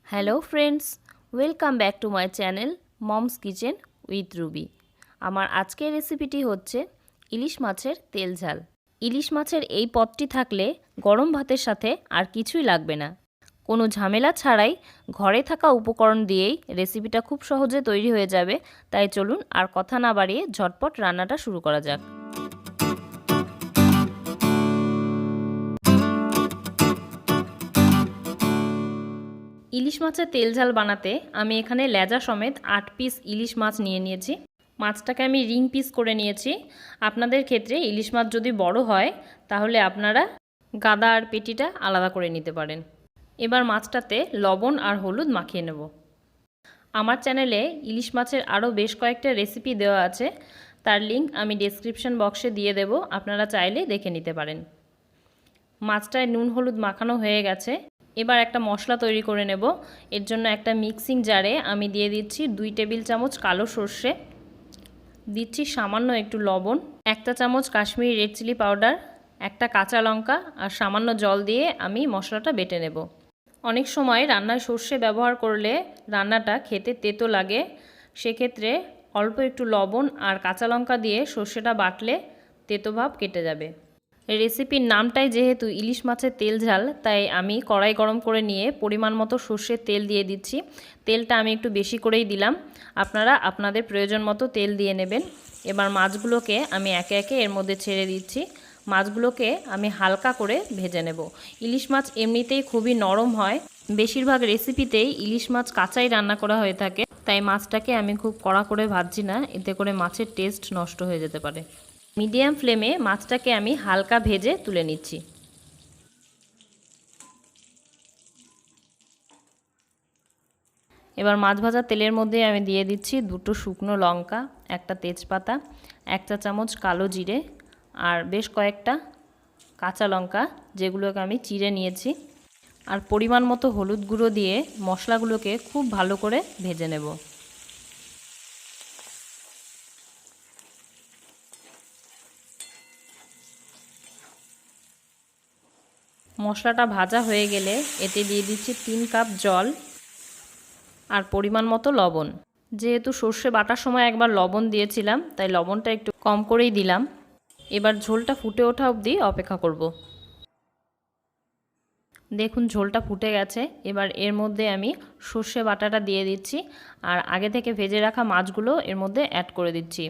Hello friends, welcome back to my channel moms kitchen with Ruby. আমার আজকের রেসিপিটি হচ্ছে ইলিশ মাছের তেল ঝাল। ইলিশ মাছের এই পদটি থাকলে গরম ভাতের সাথে আর কিছুই লাগবে না। কোনো ঝামেলা ছাড়াই ঘরে থাকা উপকরণ দিয়েই রেসিপিটা খুব সহজে তৈরি হয়ে যাবে। তাই চলুন আর কথা না বাড়িয়ে ঝটপট রান্নাটা শুরু করা যাক। ইলিশ মাছের তেল ঝাল বানাতে আমি এখানে লেজা সমেত 8 পিস ইলিশ মাছ নিয়েছি। মাছটাকে আমি রিং পিস করে নিয়েছি। আপনাদের ক্ষেত্রে ইলিশ মাছ যদি বড় হয় তাহলে আপনারা গাদা আর পেটিটা আলাদা করে নিতে পারেন। এবার মাছটাতে লবণ আর হলুদ মাখিয়ে নেব। আমার চ্যানেলে ইলিশ মাছের আরও বেশ কয়েকটা রেসিপি দেওয়া আছে, তার লিংক আমি ডেসক্রিপশন বক্সে দিয়ে দেব, আপনারা চাইলে দেখে নিতে পারেন। মাছটায় নুন হলুদ মাখানো হয়ে গেছে। এবার একটা মশলা তৈরি করে নেব। এর জন্য একটা মিক্সিং জারে আমি দিয়ে দিচ্ছি 2 টেবিল চামচ কালো সর্ষে, দিচ্ছি সামান্য একটু লবণ, 1 চামচ কাশ্মীরি রেড চিলি পাউডার, একটা কাঁচা লঙ্কা আর সামান্য জল দিয়ে আমি মশলাটা বেটে নেব। অনেক সময় রান্নায় সর্ষে ব্যবহার করলে রান্নাটা খেতে তেতো লাগে, সেক্ষেত্রে অল্প একটু লবণ আর কাঁচা লঙ্কা দিয়ে সর্ষেটা বাটলে তেতো ভাব কেটে যাবে। রেসিপির নামটাই যেহেতু ইলিশ মাছের তেল ঝাল, তাই আমি কড়াই গরম করে নিয়ে পরিমাণ মতো সর্ষের তেল দিয়ে দিচ্ছি। তেলটা আমি একটু বেশি করেই দিলাম, আপনারা আপনাদের প্রয়োজন মতো তেল দিয়ে নেবেন। এবার মাছগুলোকে আমি একে একে এর মধ্যে ছেড়ে দিচ্ছি। মাছগুলোকে আমি হালকা করে ভেজে নেব। ইলিশ মাছ এমনিতেই খুবই নরম হয়, বেশিরভাগ রেসিপিতেই ইলিশ মাছ কাঁচাই রান্না করা হয়ে থাকে, তাই মাছটাকে আমি খুব কড়া করে ভাজছি না, এতে করে মাছের টেস্ট নষ্ট হয়ে যেতে পারে। মিডিয়াম ফ্লেমে মাছটাকে আমি হালকা ভেজে তুলে নিচ্ছি। এবার মাছ ভাজা তেলের মধ্যে আমি দিয়ে দিচ্ছি 2টো শুকনো লঙ্কা, একটা তেজপাতা, 1 চা চামচ কালো জিরে আর বেশ কয়েকটা কাঁচা লঙ্কা, যেগুলোকে আমি চিড়ে নিয়েছি। আর পরিমাণ মতো হলুদ গুঁড়ো দিয়ে মশলাগুলোকে খুব ভালো করে ভেজে নেব। মশলাটা ভাজা হয়ে গেলে এতে দিয়ে দিচ্ছি 3 কাপ জল আর পরিমাণ মতো লবণ। যেহেতু সর্ষে বাটার সময় একবার লবণ দিয়েছিলাম, তাই লবণটা একটু কম করেই দিলাম। এবার ঝোলটা ফুটে ওঠা অবধি অপেক্ষা করব। দেখুন ঝোলটা ফুটে গেছে। এবার এর মধ্যে আমি সর্ষে বাটাটা দিয়ে দিচ্ছি আর আগে থেকে ভেজে রাখা মাছগুলো এর মধ্যে অ্যাড করে দিচ্ছি।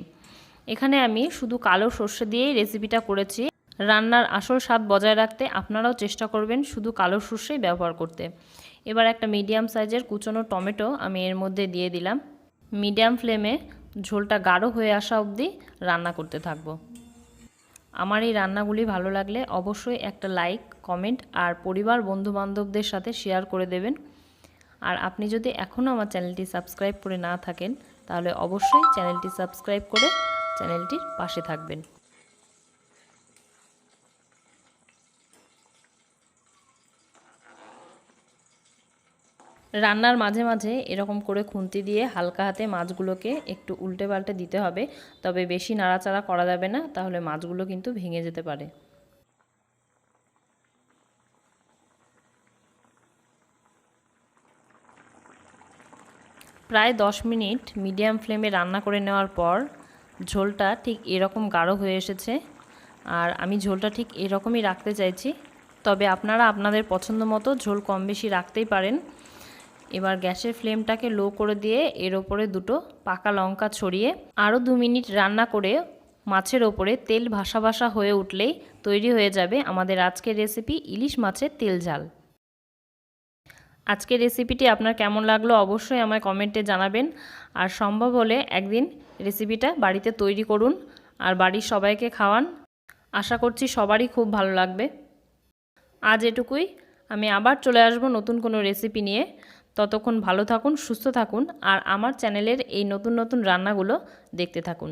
এখানে আমি শুধু কালো সর্ষে দিয়েই রেসিপিটা করেছি। রান্নার আসল স্বাদ বজায় রাখতে আপনারাও চেষ্টা করবেন শুধু কালো সর্ষেই ব্যবহার করতে। এবার একটা মিডিয়াম সাইজের কুচনো টমেটো আমি এর মধ্যে দিয়ে দিলাম। মিডিয়াম ফ্লেমে ঝোলটা গাঢ় হয়ে আসা অবধি রান্না করতে থাকবো। আমার এই রান্নাগুলি ভালো লাগলে অবশ্যই একটা লাইক, কমেন্ট আর পরিবার বন্ধুবান্ধবদের সাথে শেয়ার করে দেবেন। আর আপনি যদি এখনও আমার চ্যানেলটি সাবস্ক্রাইব করে না থাকেন তাহলে অবশ্যই চ্যানেলটি সাবস্ক্রাইব করে চ্যানেলটির পাশে থাকবেন। রান্নার মাঝে মাঝে এরকম করে খুন্তি দিয়ে হালকা হাতে মাছগুলোকে একটু উল্টে পাল্টে দিতে হবে, তবে বেশি নাড়াচাড়া করা যাবে না, তাহলে মাছগুলো কিন্তু ভেঙে যেতে পারে। প্রায় 10 মিনিট মিডিয়াম ফ্লেমে রান্না করে নেওয়ার পর ঝোলটা ঠিক এরকম গাঢ় হয়ে এসেছে। আর আমি ঝোলটা ঠিক এরকমই রাখতে চাইছি, তবে আপনারা আপনাদের পছন্দ মতো ঝোল কম বেশি রাখতেই পারেন। এবার গ্যাসের ফ্লেমটাকে লো করে দিয়ে এর ওপরে 2টো পাকা লঙ্কা ছড়িয়ে আরও 2 মিনিট রান্না করে মাছের ওপরে তেল ভাসা ভাসা হয়ে উঠলেই তৈরি হয়ে যাবে আমাদের আজকের রেসিপি ইলিশ মাছের তেল ঝাল। আজকের রেসিপিটি আপনার কেমন লাগলো অবশ্যই আমায় কমেন্টে জানাবেন। আর সম্ভব হলে একদিন রেসিপিটা বাড়িতে তৈরি করুন আর বাড়ির সবাইকে খাওয়ান। আশা করছি সবারই খুব ভালো লাগবে। আজ এটুকুই, আমি আবার চলে আসব নতুন কোনো রেসিপি নিয়ে। ততক্ষণ ভালো থাকুন, সুস্থ থাকুন আর আমার চ্যানেলের এই নতুন নতুন রান্নাগুলো দেখতে থাকুন।